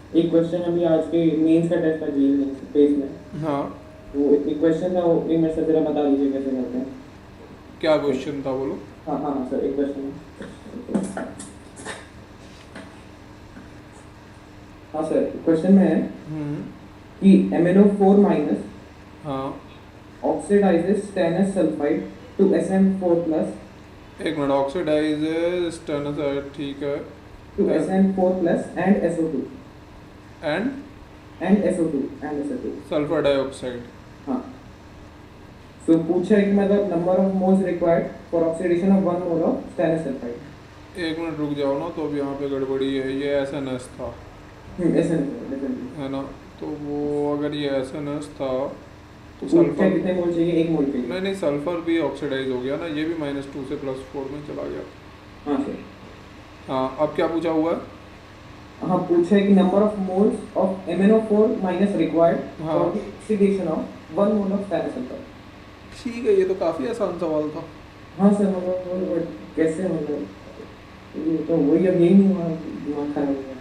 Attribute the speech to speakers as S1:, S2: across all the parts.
S1: एक क्वेश्चन अभी आज के मेंस का टेस्ट था जी मेंस पेस में,
S2: हाँ,
S1: वो एक क्वेश्चन था, वो एक मेरे से जरा बता दीजिए कैसे करते हैं।
S2: क्या क्वेश्चन था बोलो।
S1: हाँ हाँ हाँ सर, एक क्वेश्चन है। हाँ सर, क्वेश्चन में है
S2: हम्म।
S1: कि MnO4 माइनस
S2: हाँ,
S1: oxidises stannous sulphide to SM4 plus
S2: एक मिनट, ऑक्सीडाइज स्टेनस, ठीक है।
S1: To SM4 plus and SO2
S2: and
S1: and SO2
S2: sulphur dioxide.
S1: हाँ। सो पूछा है कि मतलब number of moles required for oxidation of 1 mole of stannous sulphide.
S2: एक minute रुक जाओ ना, तो अब यहाँ पे गड़बड़ी है, ये एस एन एस था,
S1: SN
S2: है ना। तो वो अगर ये एस एन एस था तो
S1: पूछा है
S2: सल्फर,
S1: कितने मोल चाहिए, 1 मोल के लिए।
S2: नहीं नहीं, सल्फर भी ऑक्सीडाइज हो गया ना, ये भी -2 से +4 में चला गया।
S1: हाँ सर।
S2: हाँ, अब क्या पूछा हुआ है।
S1: हाँ पूछा है कि number of moles of MnO4 minus required for the
S2: हाँ
S1: oxidation of 1 mole of stannous sulphide.
S2: ठीक है, ये तो काफ़ी आसान सवाल था।
S1: हाँ सर, मतलब कैसे मतलब, ये तो वही, अब यही नहीं हुआ, दिमाग खराब हो गया।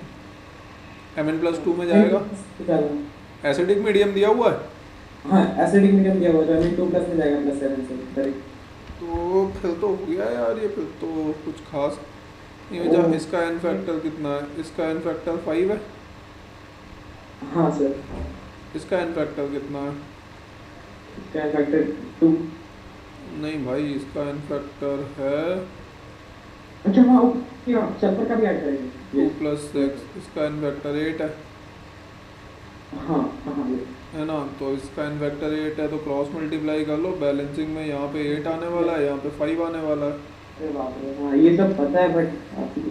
S2: Mn+2 में
S1: एम टू
S2: जाएगा।
S1: प्लस पे जाएगा।
S2: एसिडिक मीडियम दिया हुआ है,
S1: हाँ एसिडिक मीडियम दिया हुआ था, Mn2 प्लस में जाएगा, +7 से करेक्ट।
S2: तो फिर तो हो गया यार, ये फिर तो कुछ खास नहीं हो
S1: ओ
S2: जा। इसका एन फैक्टर कितना है, इसका एन फैक्टर 5 है।
S1: हाँ सर,
S2: इसका एन फैक्टर कितना है।
S1: इसका फैक्टर 2।
S2: नहीं भाई, इसका एन फैक्टर है
S1: अच्छा हाँ, क्या सल्फर का भी ऐड करेंगे,
S2: टू
S1: यस।
S2: प्लस सिक्स इसका एन फैक्टर 8 है।
S1: हाँ हाँ हाँ yes।
S2: है ना, तो इसका एन फैक्टर 8 है, तो क्रॉस मल्टीप्लाई कर लो, बैलेंसिंग में यहाँ पे 8 आने वाला है, यहाँ पे 5 आने वाला है।
S1: अरे बाप रे, हाँ ये सब पता है but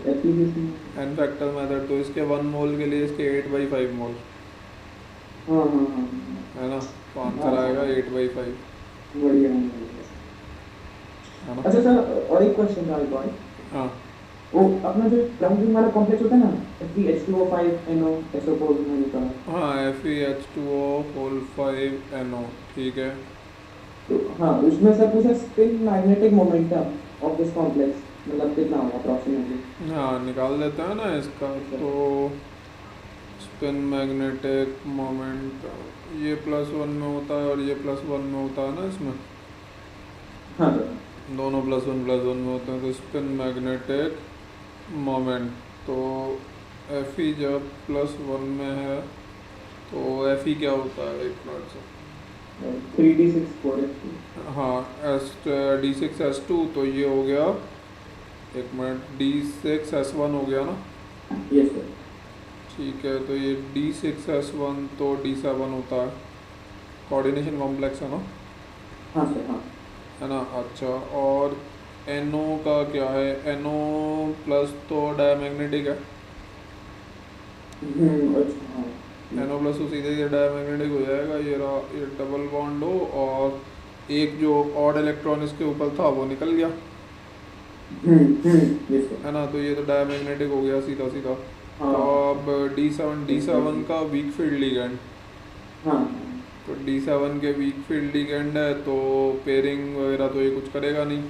S1: application.
S2: N factor method, तो इसके 1 मोल के लिए इसके 8/5 मोल,
S1: हाँ हाँ हाँ
S2: है ना। तो
S1: हाँ
S2: आंसर
S1: हाँ
S2: आएगा
S1: हाँ,
S2: 8/5,
S1: बढ़िया बढ़िया।
S2: है ना।
S1: अच्छा सर, और एक क्वेश्चन था, एक और।
S2: हाँ
S1: वो अपना जो प्लम्बिंग वाला कॉम्प्लेक्स होता है ना, FeH2O5NO SO4 में होता है।
S2: हाँ, FeH2O होल 5NO, ठीक है।
S1: तो हाँ, उसमें सर पूछा spin magnetic momentum of this complex, मतलब कितना होगा अप्रोक्सीमेटली।
S2: हाँ, निकाल देते हैं ना इसका।
S1: Yes sir.
S2: तो स्पिन मैग्नेटिक मोमेंट, ये +1 में होता है और ये +1 में होता है ना इसमें,
S1: हाँ सर।
S2: दोनों +1 में होते हैं, तो स्पिन मैग्नेटिक मोमेंट, तो Fe जब +1 में है तो Fe क्या होता है, एक मिनट से।
S1: 3D64F2।
S2: हाँ, D6S2, तो ये हो गया, एक मिनट, D6S1 हो गया ना।
S1: Yes sir.
S2: ठीक है, तो ये D6S1 तो D7 होता है, कोऑर्डिनेशन कॉम्प्लेक्स है ना।
S1: हाँ सर हाँ।
S2: है ना, अच्छा। और NO का क्या है, NO प्लस तो डायमैग्नेटिक है।
S1: अच्छा हाँ।
S2: NO प्लस तो सीधे ये डायमैग्नेटिक हो जाएगा, ये रहा, ये डबल बॉन्ड हो, और एक जो ऑड इलेक्ट्रॉन इसके ऊपर था वो निकल गया,
S1: यस सर।
S2: है ना। तो ये तो डायमैग्नेटिक हो गया सीधा सीधा। तो
S1: हाँ
S2: अब D7
S1: एग्जैक्टली।
S2: का वीक फील्ड लिगेंड,
S1: हाँ
S2: तो D7 के वीक फील्ड लिगेंड है, तो पेयरिंग वगैरह तो ये कुछ करेगा नहीं,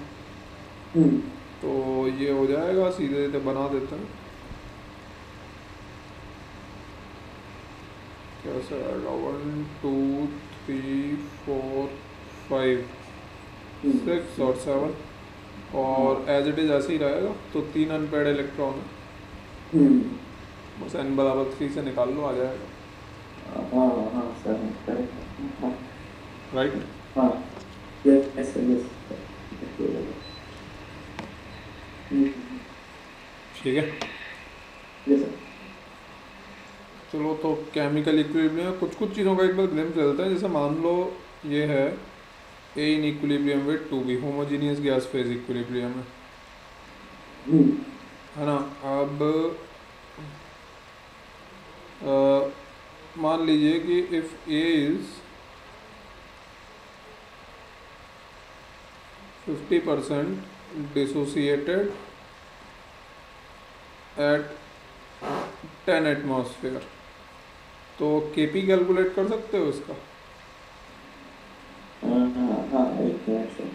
S1: हम्म
S2: तो ये हो जाएगा, सीधे सीधे बना देते हैं। कैसे आएगा, 1 2 3 4 5 6 और 7, और
S1: हाँ
S2: एज इट इज़ ऐसे ही रहेगा, तो 3 अनपेड इलेक्ट्रॉन है,
S1: हम्म
S2: बस n = 3 से निकाल लो, आ जाएगा।
S1: हाँ हाँ सर, करेक्ट हाँ।
S2: राइट।
S1: हाँ यस सर, यस।
S2: ठीक है,
S1: यस सर।
S2: चलो, तो केमिकल इक्विलिब्रियम कुछ कुछ चीज़ों का एक बार ग्लिम्स लेते हैं। जैसे मान लो ये है A in equilibrium with 2B, homogeneous gas phase equilibrium है ना। अब मान लीजिए कि if A is 50% dissociated at 10 atmosphere, तो केपी कैलकुलेट कर सकते हो इसका।
S1: हाँ एक मिनट सर।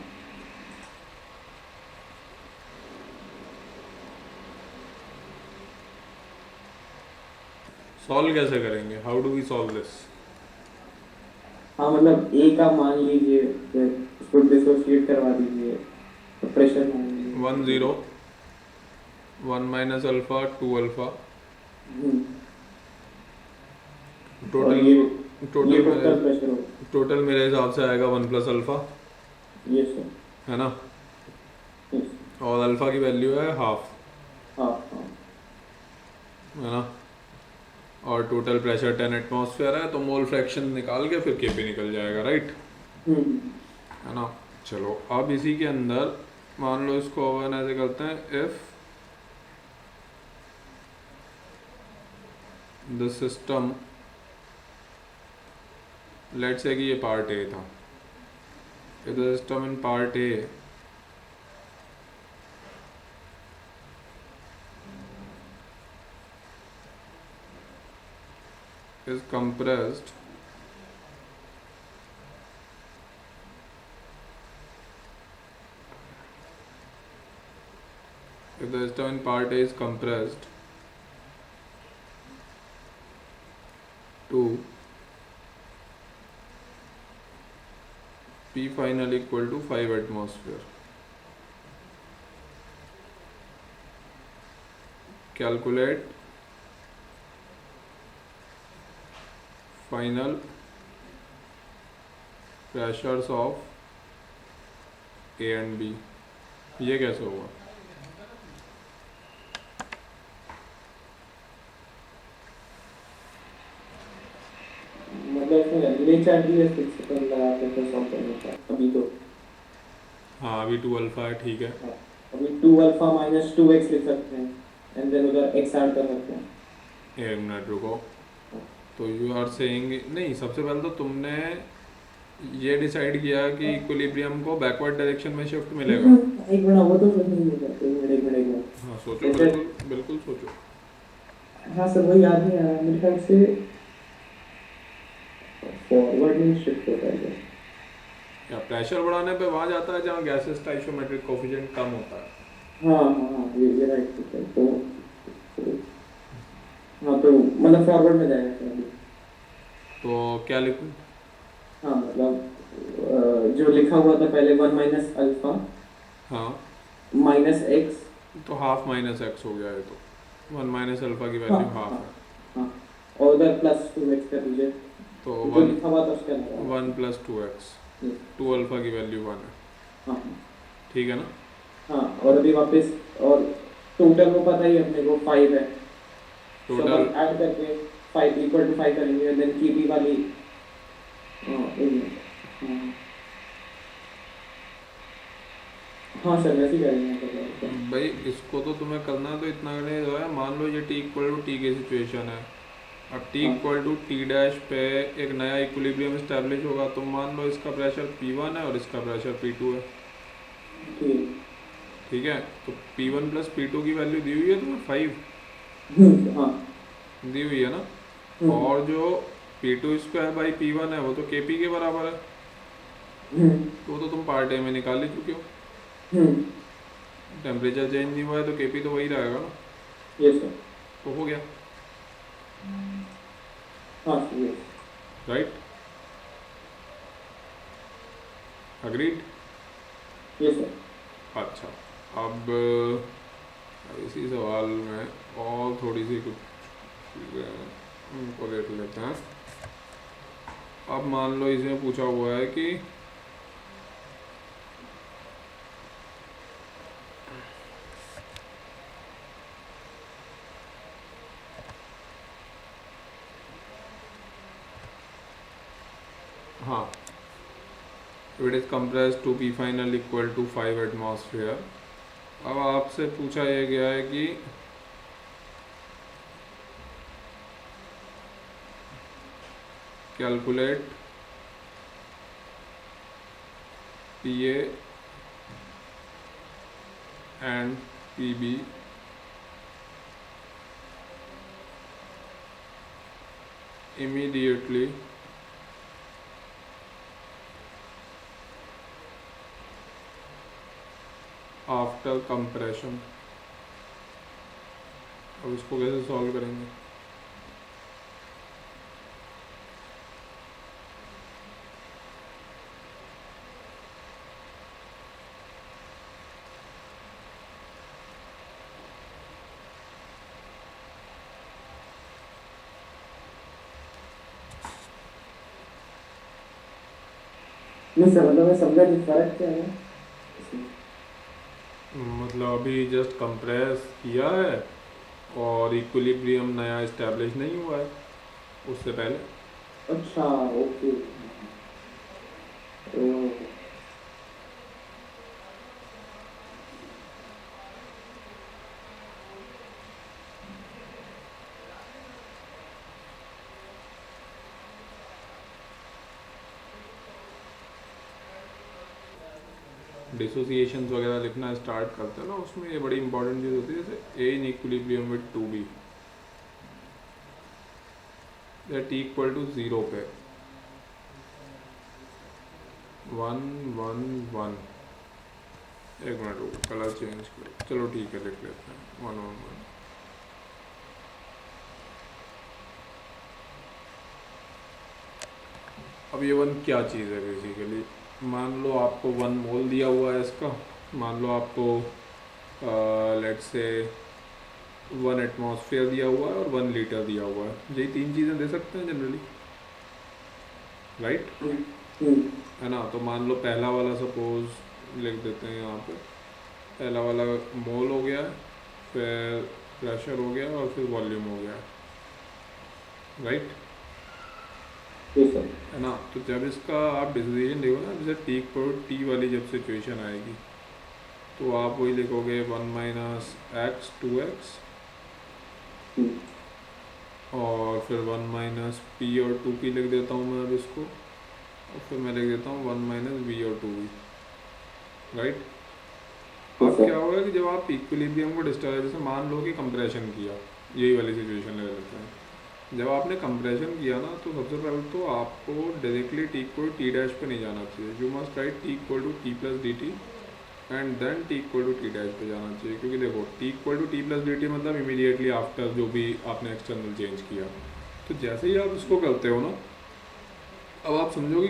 S2: सॉल्व कैसे करेंगे, how do we solve this?
S1: हाँ मतलब ए का मान लीजिए, फिर उसको डिसोशिएट करवा दीजिए, तो प्रेशर मान
S2: वन
S1: लीजिए।
S2: Zero, one minus alpha two alpha,
S1: hmm, और
S2: टोटल
S1: ये
S2: टोटल मेरे
S1: टोटल प्रेशर होगा।
S2: टोटल मेरे हिसाब से आएगा वन प्लस अल्फ़ा,
S1: ये सर।
S2: है ना?
S1: यस।
S2: और अल्फ़ा की वैल्यू है हाफ,
S1: हाँ हाँ।
S2: है ना? और टोटल प्रेशर 10 एटमॉस्फेयर है, तो मोल फ्रैक्शन निकाल के फिर केपी निकल जाएगा, राइट?
S1: हम्म,
S2: है ना? चलो अब इसी के अंदर मान लो इसको अपन ऐसे करते हैं, if the system, let's say कि ये पार्ट ए था, if the system in part A is compressed if the system in part A is compressed to P final equal to 5 atmosphere, calculate final pressures of A and B। ये कैसे होगा?
S1: मतलब इसमें relay chart भी है, 6 second लगा के फिर सॉल्व करने का अभी तो।
S2: हाँ अभी 2 अल्फ़ा है, ठीक है।
S1: हाँ, अभी 2 अल्फा माइनस 2x लिख सकते हैं, एंड देन उधर x ऐड कर सकते हैं।
S2: एक मिनट रुको, तो यू आर सेइंग, नहीं सबसे पहले तो तुमने ये डिसाइड किया कि इक्विलिब्रियम को बैकवर्ड डायरेक्शन में शिफ्ट मिलेगा।
S1: एक मिनट, वो तो सोचने नहीं था, एक मिनट।
S2: हाँ सोचो,
S1: जैसे
S2: बिल्कुल बिल्कुल सोचो।
S1: हाँ सर, वही याद नहीं आ रहा मेरे ख्याल से, फॉरवर्ड में शिफ्ट होता है।
S2: या प्रेशर बढ़ाने पे वहाँ जाता है जहाँ गैसेस का आइसोमेट्रिक कोफिशिएंट कम होता है।
S1: हाँ हाँ हाँ, ये राइट है। तो हाँ, तो मतलब फॉरवर्ड में जाएगा सर अभी।
S2: तो क्या लिखूँ?
S1: हाँ मतलब जो लिखा हुआ था पहले, 1 माइनस अल्फा
S2: हाँ
S1: माइनस एक्स।
S2: तो हाफ माइनस एक्स हो गया है, तो 1 माइनस अल्फ़ा की
S1: हाँ
S2: वैल्यू हाफ
S1: हाँ
S2: है,
S1: हाँ, और उधर प्लस 2x कर दीजिए,
S2: तो
S1: जो लिखा हुआ था उसके अंदर।
S2: 1 प्लस 2x, 2 अल्फ़ा की वैल्यू 1 है,
S1: हाँ
S2: ठीक है ना?
S1: हाँ, और अभी वापस, और टोटल को पता ही है अपने को 5 है, तो
S2: टोटल
S1: अपन ऐड करके 5 इक्वल टू 5 करेंगे, और देन की वाली। हाँ एक मिनट। हाँ हाँ सर, वैसे ही करेंगे मतलब।
S2: भाई इसको तो तुम्हें करना तो इतना करने जो है, मान लो ये टी इक्वल टू टी की सिचुएशन है, अब टी
S1: हाँ
S2: इक्वल टू टी डैश पे एक नया इक्विलिब्रियम इस्टेब्लिश होगा, तो मान लो इसका प्रेशर P1 है और इसका प्रेशर P2 है,
S1: ठीक।
S2: ठीक है? तो P1 प्लस P2 की वैल्यू दी हुई है तुम्हें 5,
S1: हाँ।
S2: दी हुई है ना? और जो P2 स्क्वायर बाई P1 है वो तो KP के बराबर है, तो वो तो तुम पार्ट ए में निकाल ही चुके हो। टेम्परेचर चेंज नहीं हुआ है तो KP तो वही रहेगा ना,
S1: यस सर।
S2: तो हो गया,
S1: हाँ sir, yes.
S2: Right? Agreed?
S1: Yes sir.
S2: अच्छा, अब इसी सवाल में और थोड़ी सी कुछ चीज़ें उनको देख लेते हैं। अब मान लो इसमें पूछा हुआ है कि हाँ, it is compressed to P final equal to 5 atmosphere। अब आपसे पूछा यह गया है कि calculate PA and PB immediately after compression. अब इसको कैसे सॉल्व करेंगे?
S1: नहीं सर, मतलब मैं समझा नहीं फर्क क्या है इसमें।
S2: मतलब अभी जस्ट कंप्रेस किया है और इक्विलिब्रियम नया इस्टेब्लिश नहीं हुआ है उससे पहले।
S1: अच्छा, ओके। ओ,
S2: डिसोसिएशंस वगैरह लिखना स्टार्ट करते हैं ना, उसमें ये बड़ी इंपॉर्टेंट चीज़ होती है, जैसे A in equilibrium with two B T equal to zero पे 1 1 1। एक मिनट रुको, कलर चेंज करो, चलो ठीक है लिख लेते हैं 1 1 1। अब ये वन क्या चीज़ है बेसिकली, मान लो आपको 1 मोल दिया हुआ है इसका, मान लो आपको लेट्स से 1 एटमॉस्फेयर दिया हुआ है और 1 लीटर दिया हुआ है, यही तीन चीज़ें दे सकते हैं जनरली, राइट?
S1: हम्म,
S2: है ना? तो मान लो पहला वाला सपोज लिख देते हैं यहाँ पे, पहला वाला मोल हो गया, फिर प्रेशर हो गया और फिर वॉल्यूम हो गया, राइट?
S1: ये सर।
S2: है ना? तो जब इसका आप डिसीजन देखो ना, जैसे टी पर टी वाली जब सिचुएशन आएगी तो आप वही लिखोगे 1 - x 2x
S1: हम्म,
S2: और फिर 1 - p और 2p लिख देता हूँ मैं अब इसको, और फिर मैं लिख देता हूँ 1 - v और 2v, राइट?
S1: ये
S2: अब
S1: सर।
S2: क्या होगा कि जब आप इक्विलिब्रियम को डिस्टर्ब, जैसे मान लो कि कंप्रेशन किया, यही वाली सिचुएशन ले लेते हैं, जब आपने कंप्रेशन किया ना तो सबसे पहले तो आपको directly T equal T dash पे नहीं जाना चाहिए, you must write T equal to T plus D T and then T equal to T dash पे जाना चाहिए, क्योंकि देखो T equal to T plus D T मतलब इमीडिएटली आफ्टर जो भी आपने एक्सटर्नल चेंज किया। तो जैसे ही आप इसको करते हो ना, अब आप समझो कि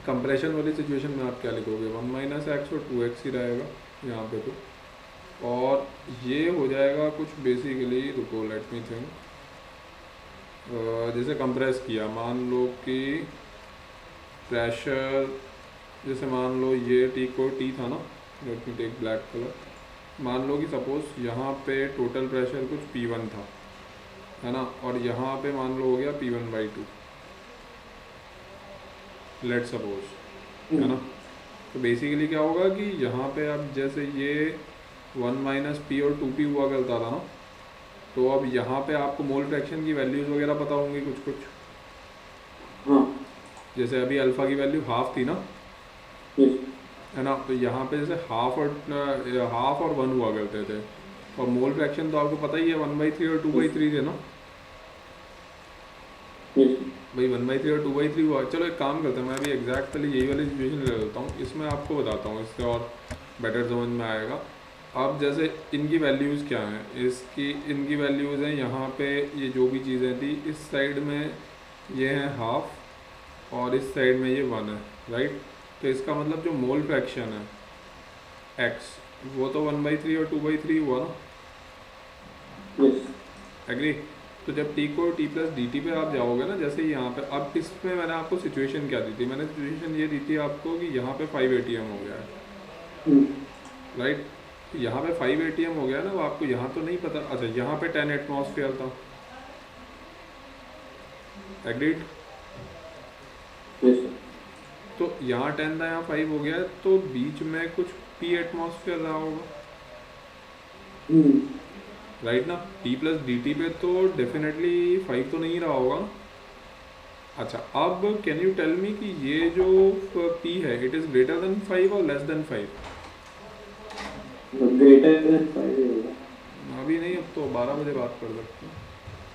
S2: कंप्रेशन वाली सिचुएशन में आप क्या लिखोगे, 1 - x और 2x ही रहेगा यहाँ पे तो, और ये हो जाएगा कुछ बेसिकली, रुको लेट मी थिंक, जैसे कंप्रेस किया, मान लो कि प्रेशर, जैसे मान लो ये टी को टी था ना, let me take black colour, मान लो कि सपोज यहाँ पे टोटल प्रेशर कुछ P1 था, है ना, और यहाँ पे मान लो हो गया P1/2, लेट सपोज, है ना? तो बेसिकली क्या होगा कि यहाँ पे अब जैसे ये 1 - p और 2p हुआ करता था ना, तो अब यहाँ पे आपको मोल फ्रैक्शन की वैल्यूज़ वगैरह पता होंगी कुछ कुछ,
S1: हाँ,
S2: जैसे अभी अल्फ़ा की वैल्यू हाफ थी ना,
S1: यस,
S2: है ना, तो यहाँ पे जैसे हाफ और 1 हुआ करते थे, और मोल फ्रैक्शन तो आपको पता ही है 1/3 और 2/3 थे ना
S1: यस।
S2: भाई, 1/3 और 2/3 हुआ। चलो एक काम करते हैं, मैं अभी एग्जैक्टली यही वाली सिचुएशन ले लेता हूँ, इसमें आपको बताता हूँ, इससे और बेटर समझ में आएगा। अब जैसे इनकी वैल्यूज़ क्या हैं, इसकी इनकी वैल्यूज़ हैं यहाँ पे, ये जो भी चीज़ें थी इस साइड में ये है हाफ और इस साइड में ये 1 है, राइट? तो इसका मतलब जो मोल फ्रैक्शन है x, वो तो 1/3 और 2/3 हुआ ना,
S1: यस।
S2: एग्री? तो जब t को t प्लस डी टी पे आप जाओगे ना, जैसे यहाँ पे, अब इसमें मैंने आपको सिचुएशन क्या दी थी, मैंने सिचुएशन ये दी थी आपको कि यहाँ पे 5 ATM हो गया है,
S1: हम्म,
S2: राइट? तो यहाँ पे 5 ATM हो गया ना, वो आपको यहाँ तो नहीं पता, अच्छा यहाँ पे 10 एटमॉस्फेयर था, एग्रीड?
S1: Yes sir.
S2: तो यहाँ 10 था, यहाँ 5 हो गया, तो बीच में कुछ p एटमॉस्फेयर रहा होगा,
S1: हम्म,
S2: राइट ना? t प्लस डी टी पे तो डेफिनेटली 5 तो नहीं रहा होगा। अच्छा, अब कैन यू टेल मी कि ये जो p है, इट इज़ ग्रेटर देन 5 और लेस देन 5?
S1: ग्रेटर देन 5 होगा।
S2: अभी नहीं, अब तो 12 बजे बात कर सकते हैं,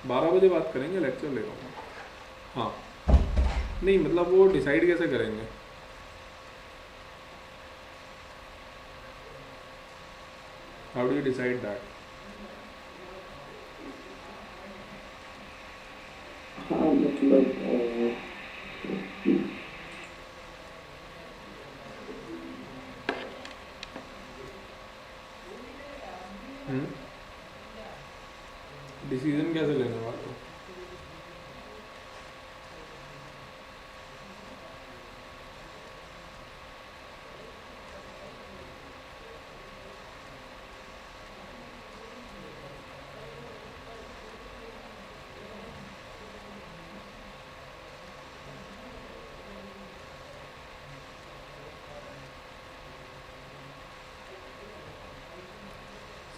S2: 12 बजे बात करेंगे, लेक्चर ले रहा हूँ। हाँ, नहीं मतलब वो डिसाइड कैसे करेंगे? How do you decide that?
S1: हाँ, मतलब
S2: डिसीजन कैसे लेने वाले हो?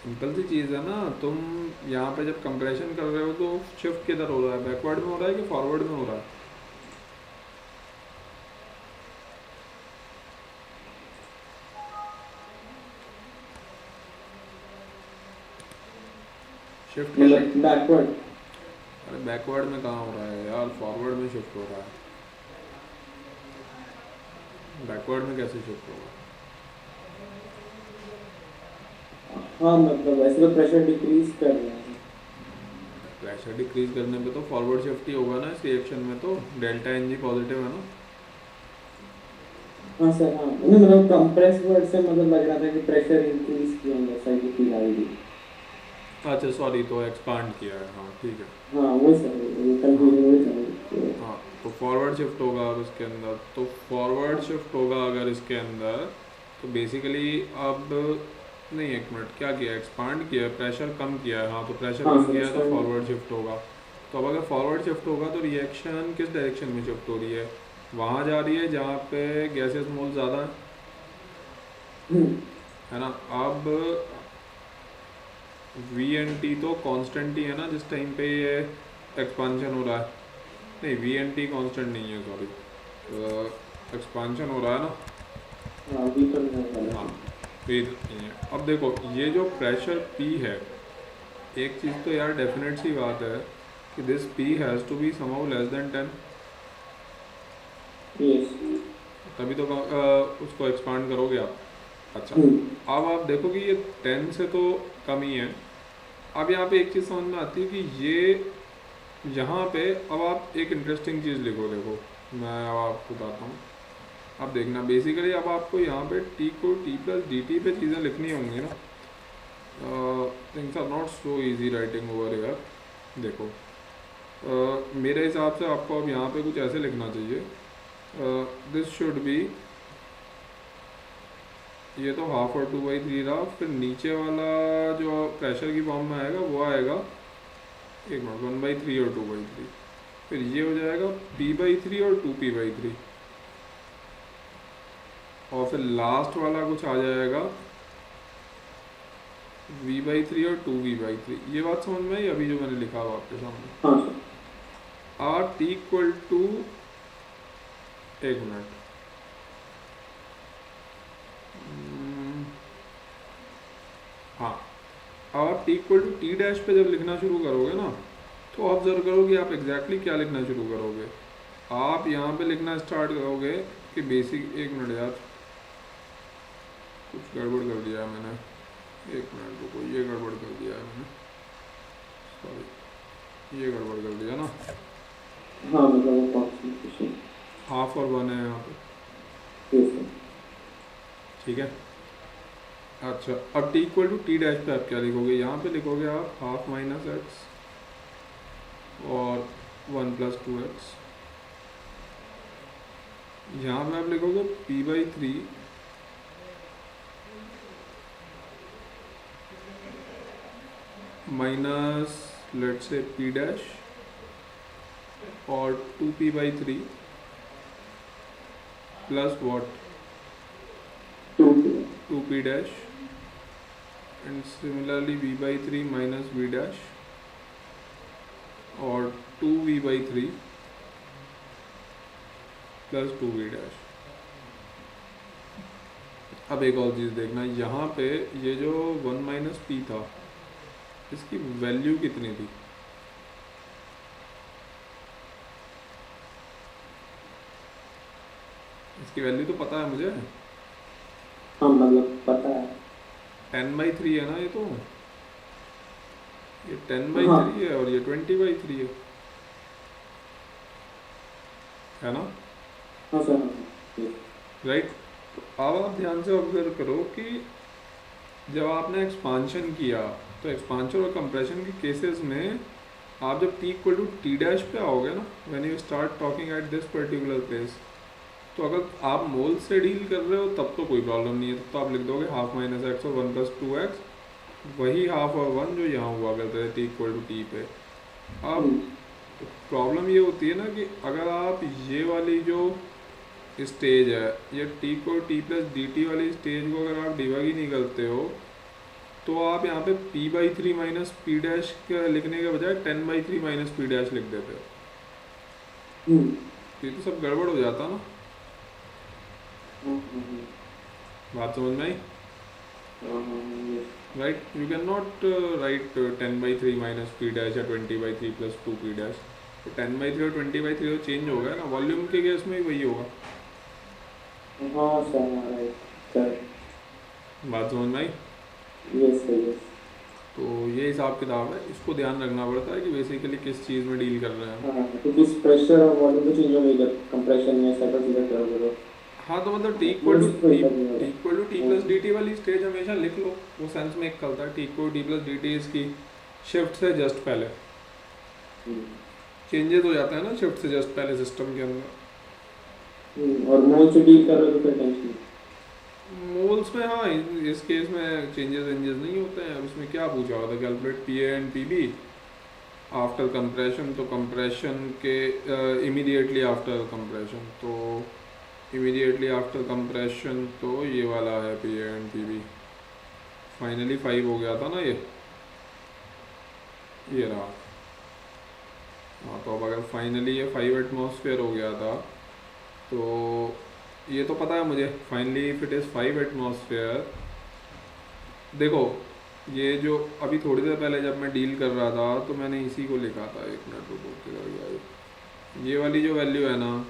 S2: सिंपल सी चीज़ है ना, तुम यहाँ पे जब कंप्रेशन कर रहे हो तो शिफ्ट किधर हो रहा है, बैकवर्ड में हो रहा है कि फॉरवर्ड में हो रहा है? शिफ्ट किधर?
S1: मतलब बैकवर्ड।
S2: अरे बैकवर्ड में कहाँ हो रहा है यार, फॉरवर्ड में शिफ्ट हो रहा है। बैकवर्ड में कैसे शिफ्ट होगा?
S1: हाँ मतलब वैसे तो प्रेशर डिक्रीज कर रहे हैं।
S2: प्रेशर डिक्रीज करने पे तो फॉरवर्ड शिफ्ट ही होगा ना, इस रिएक्शन में तो डेल्टा एन जी पॉजिटिव है ना।
S1: हाँ सर, हाँ नहीं मतलब कंप्रेस वर्ड से मतलब लग रहा था कि प्रेशर इंक्रीज किया है, ऐसा ही फील आई थी।
S2: अच्छा सॉरी, तो एक्सपांड किया है, हाँ ठीक है।
S1: हाँ वो सर, वो
S2: हाँ
S1: कंफ्यूजन वही था।
S2: हाँ, तो फॉरवर्ड शिफ्ट होगा अब इसके अंदर, तो फॉरवर्ड शिफ्ट होगा अगर इसके अंदर, तो बेसिकली अब नहीं, एक मिनट, क्या किया, एक्सपांड किया, प्रेशर कम किया है, हाँ तो प्रेशर
S1: हाँ
S2: कम
S1: सर,
S2: किया है तो
S1: एक्सपांड।
S2: फॉरवर्ड शिफ्ट होगा। तो अब अगर फॉरवर्ड शिफ्ट होगा तो रिएक्शन किस डायरेक्शन में शिफ्ट हो रही है? वहाँ जा रही है जहाँ पे गैसेस मोल ज़्यादा है ना। अब वी एन टी तो कांस्टेंट ही है ना जिस टाइम पे ये एक्सपांशन हो रहा है, नहीं वी एन टी कॉन्स्टेंट नहीं है, सॉरी, एक्सपांशन हो रहा है ना।
S1: हाँ अभी तो नहीं वाला
S2: हाँ,
S1: था।
S2: फिर नहीं है। अब देखो ये जो प्रेशर P है, एक चीज़ तो यार डेफिनेट सी बात है कि this P has to be somehow less than 10,
S1: yes.
S2: तभी तो उसको एक्सपांड करोगे आप। अच्छा,
S1: हम्म।
S2: अब आप देखो कि ये 10 से तो कम ही है। अब यहाँ पे एक चीज़ समझ में आती है कि ये यहाँ पे, अब आप एक इंटरेस्टिंग चीज़ लिखो, देखो मैं अब आपको बताता हूँ। अब देखना बेसिकली अब आपको यहाँ पे टी को टी प्लस डी टी पे चीज़ें लिखनी होंगी ना। Things are not so easy writing over यार। देखो मेरे हिसाब से आपको अब यहाँ पे कुछ ऐसे लिखना चाहिए, दिस शुड बी, ये तो हाफ और 2/3 रहा, फिर नीचे वाला जो प्रेशर की फॉर्म में आएगा वो आएगा, एक मिनट, 1/3 और 2/3, फिर ये हो जाएगा P/3 और 2P/3, और फिर लास्ट वाला कुछ आ जाएगा V/3 और 2V/3। ये बात समझ में आई अभी जो मैंने लिखा हुआ आपके सामने?
S1: हाँ सर।
S2: आर टी इक्वल टू, एक मिनट, हाँ, आप T equal to T dash पे जब लिखना शुरू करोगे ना, तो ऑब्जर्व करोगे आप एग्जैक्टली क्या लिखना शुरू करोगे। आप यहाँ पे लिखना स्टार्ट करोगे कि बेसिक, एक मिनट यार कुछ गड़बड़ कर दिया है मैंने, एक मिनट रुको, ये गड़बड़ कर दिया है मैंने, सॉरी ये गड़बड़ कर दिया ना।
S1: हाँ मतलब वो कॉन्सेंट्रेशन।
S2: हाफ और 1 है यहाँ पे,
S1: यस सर।
S2: ठीक है। अच्छा, अब T equal to T dash पे आप क्या लिखोगे? यहाँ पे लिखोगे आप हाफ माइनस एक्स और 1+2x। यहाँ पे आप लिखोगे P/3 minus let's say P dash और 2P/3 plus what, 2P dash, and similarly V/3 minus V dash और 2V/3 प्लस 2V डैश। अब एक और चीज़ देखना, यहाँ पे ये जो 1 - P था, इसकी वैल्यू कितनी थी? इसकी वैल्यू तो पता है मुझे,
S1: हाँ मतलब पता है।
S2: 10/3 है ना, ये 10/3
S1: हाँ
S2: है और ये 20/3 है ना,
S1: हाँ सर, हाँ yes।
S2: राइट। अब आप ध्यान से ऑब्जर्व करो कि जब आपने एक्सपांशन किया, तो एक्सपांशन और कंप्रेशन के केसेस में आप जब T equal to T dash पे आओगे ना, when you start talking at this particular place, तो अगर आप मोल से डील कर रहे हो तब तो कोई प्रॉब्लम नहीं है, तब तो आप लिख दोगे हाफ माइनस एक्स और 1+2x, वही हाफ और 1 जो यहाँ हुआ करते थे T इक्वल टू टी पे। अब प्रॉब्लम ये होती है ना कि अगर आप ये वाली जो स्टेज है, ये T को T प्लस डी टी वाली स्टेज को अगर आप डिवाइड ही नहीं करते हो, तो आप यहाँ पे p/3 माइनस पी डैश लिखने के बजाय 10/3 माइनस पी डैश लिख देते हो। ये तो सब गड़बड़ हो जाता ना। बात समझ में आई? Right, you can not write 10/3 minus P dash या 20/3 प्लस 2 पी डैश। तो 10/3 और 20/3 तो चेंज होगा ना, वॉल्यूम के केस में ही वही होगा।
S1: हाँ सर, राइट सर।
S2: बात समझ में आई?
S1: Yes sir, yes.
S2: तो ये हिसाब किताब है, इसको ध्यान रखना पड़ता है कि बेसिकली किस चीज़ में डील कर रहे हैं।
S1: हाँ, क्योंकि प्रेशर और वॉल्यूम तो चेंज होंगे जब कंप्रेशन में सर्कल सीधा करोगे तो।
S2: हाँ, तो मतलब
S1: Fluids तो इतना नहीं होगा।
S2: T प्लस डी टी वाली स्टेज हमेशा लिख लो, वो सेंस में एक चलता है। T प्लस डी टी इसकी शिफ्ट से जस्ट पहले चेंजेस हो जाते हैं ना, शिफ्ट से जस्ट पहले सिस्टम के अंदर।
S1: और मोल से डील कर रहे हो तो फिर टेंशन।
S2: मोल्स में हाँ, इस केस में चेंजेस नहीं होते हैं। अब इसमें क्या पूछा हुआ था, calculate P A and P B after compression. तो कंप्रेशन के इमीडिएटली आफ्टर कंप्रेशन, तो इमीडिएटली आफ्टर कंप्रेशन तो ये वाला है P A and P B. Finally 5 हो गया था ना ये रहा। हाँ, तो अब अगर फाइनली ये 5 एटमॉस्फेयर हो गया था, तो ये तो पता है मुझे, finally if it is 5 atmosphere. देखो, ये जो अभी थोड़ी देर पहले जब मैं डील कर रहा था तो मैंने इसी को लिखा था, एक मिनट रुको किधर गया ये वाली जो वैल्यू है ना,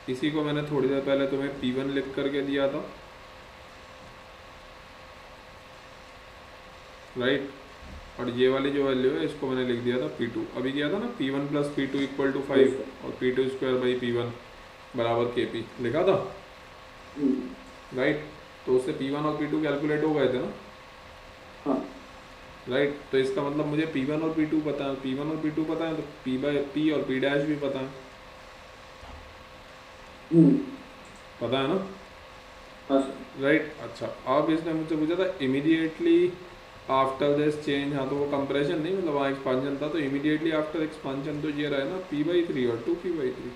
S2: इसी को मैंने थोड़ी देर पहले तुम्हें P1 लिख करके दिया था, राइट। और ये वाली जो वैल्यू है इसको मैंने लिख दिया था P2। अभी किया था ना P1 plus P2 equal to 5 और P2 स्क्वायर बाई P1 बराबर KP लिखा था, राइट। तो उससे P1 और P2 कैलकुलेट हो गए थे ना,
S1: हाँ
S2: राइट। तो इसका मतलब मुझे P1 और P2 पता है, P1 और P2 पता है, तो P और P डैश भी पता है, पता है ना, राइट। अच्छा, अब इसने मुझसे पूछा था इमीडिएटली आफ्टर दिस चेंज। हाँ, तो वो कंप्रेशन नहीं, मतलब वहाँ एक्सपांशन था, तो इमीडिएटली आफ्टर एक्सपांशन तो ये रहा है ना P/3 और 2P/3।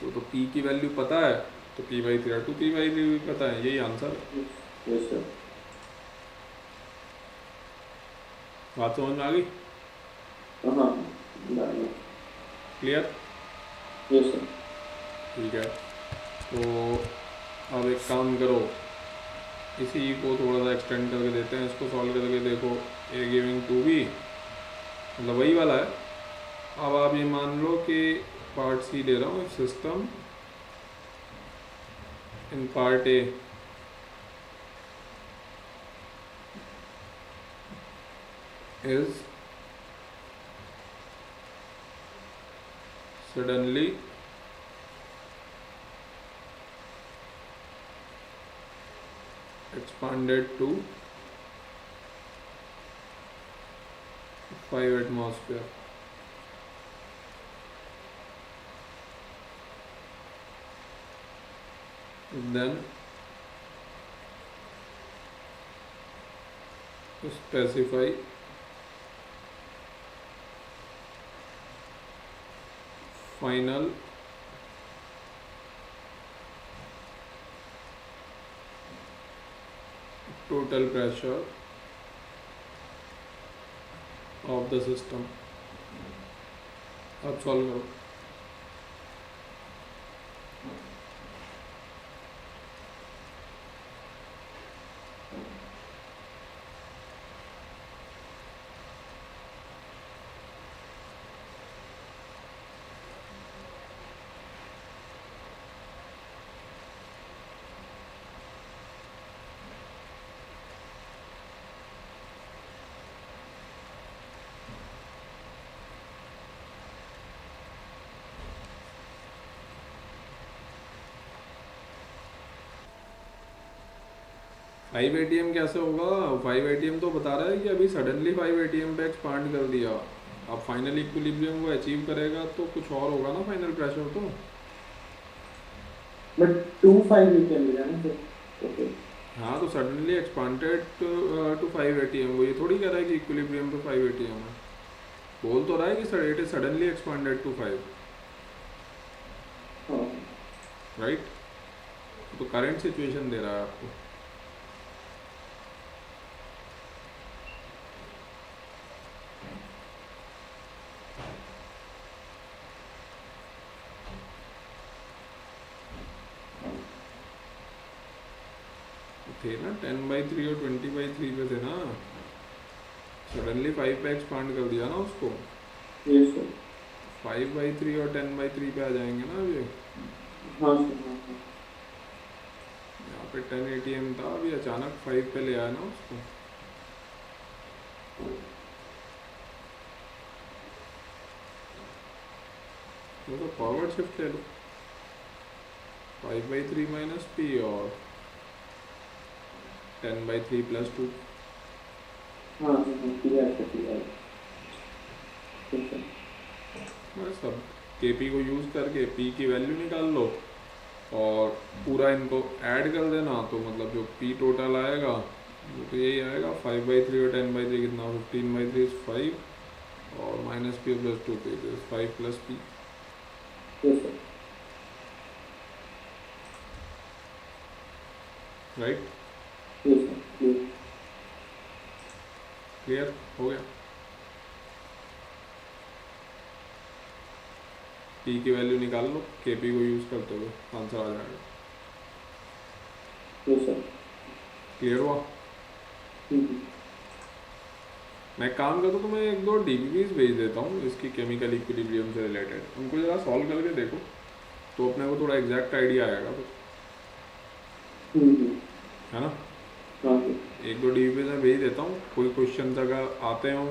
S2: तो P की वैल्यू पता है, तो P/3 और 2P/3 भी पता है, यही आंसर है।
S1: Yes sir.
S2: बात समझ में आ गई?
S1: हाँ,
S2: क्लियर?
S1: Yes sir.
S2: ठीक है, तो अब एक काम करो, इसी को थोड़ा सा एक्सटेंड करके देते हैं, इसको सॉल्व करके देखो। A गिविंग 2B, मतलब वही वाला है। अब आप ये मान लो कि पार्ट सी ले रहा हूँ, system in part A is suddenly expanded to 5 atmosphere. Then specify final total pressure of the system। अब सॉल्व करो। फाइव एटीएम कैसे होगा? 5 एटीएम तो बता रहा है कि अभी सडनली 5 एटीएम पे एक्सपांड कर दिया। अब फाइनल इक्विलिब्रियम को अचीव करेगा तो कुछ और होगा ना फाइनल प्रेशर तो।
S1: बट 2-5 एटीएम मिला ना सर, ओके।
S2: हाँ, तो सडनली एक्सपांडेड टू 5 एटीएम, वो ये थोड़ी कह रहा है कि इक्विलिब्रियम पे 5 एटीएम है। बोल तो रहा है कि it is suddenly expanded to 5, right. तो करंट सिचुएशन दे रहा है आपको। थे ना 10/3 और 20/3 पे थे ना, सडनली 5 पे एक्सपांड कर दिया ना उसको,
S1: यस सर।
S2: 5/3 और 10/3 पे आ जाएंगे ना अभी।
S1: हाँ सर, हाँ हाँ।
S2: यहाँ पे 10 ATM था, अभी अचानक 5 पे ले आया ना उसको। तो फॉरवर्ड शिफ्ट ले लो, 5/3 माइनस पी और 10/3 + 2।
S1: हाँ सर, हाँ, क्लियर है सर, क्लियर है। ठीक है।
S2: बस अब KP को यूज़ करके P की वैल्यू निकाल लो और पूरा इनको ऐड कर देना, तो मतलब जो P टोटल आएगा वो तो यही आएगा, 5/3 और 10/3 कितना, 15/3 is 5 और -P + 2 पे 5 + P।
S1: Yes sir.
S2: Right,
S1: yes sir, clear.
S2: Clear हो गया। P की वैल्यू निकाल लो KP को यूज़ करते हुए, आंसर आ जाएगा।
S1: Yes sir.
S2: क्लियर हुआ।
S1: हम्म,
S2: मैं एक काम करता हूँ, तो मैं 1-2 DBVs भेज देता हूँ इसकी केमिकल इक्विलिब्रियम से रिलेटेड, उनको ज़रा सॉल्व करके देखो तो अपने को थोड़ा एग्जैक्ट आइडिया आएगा फिर,
S1: हम्म,
S2: है ना।
S1: हाँ सर।
S2: 1-2 DBVs मैं भेज देता हूँ, कोई क्वेश्चन अगर आते हों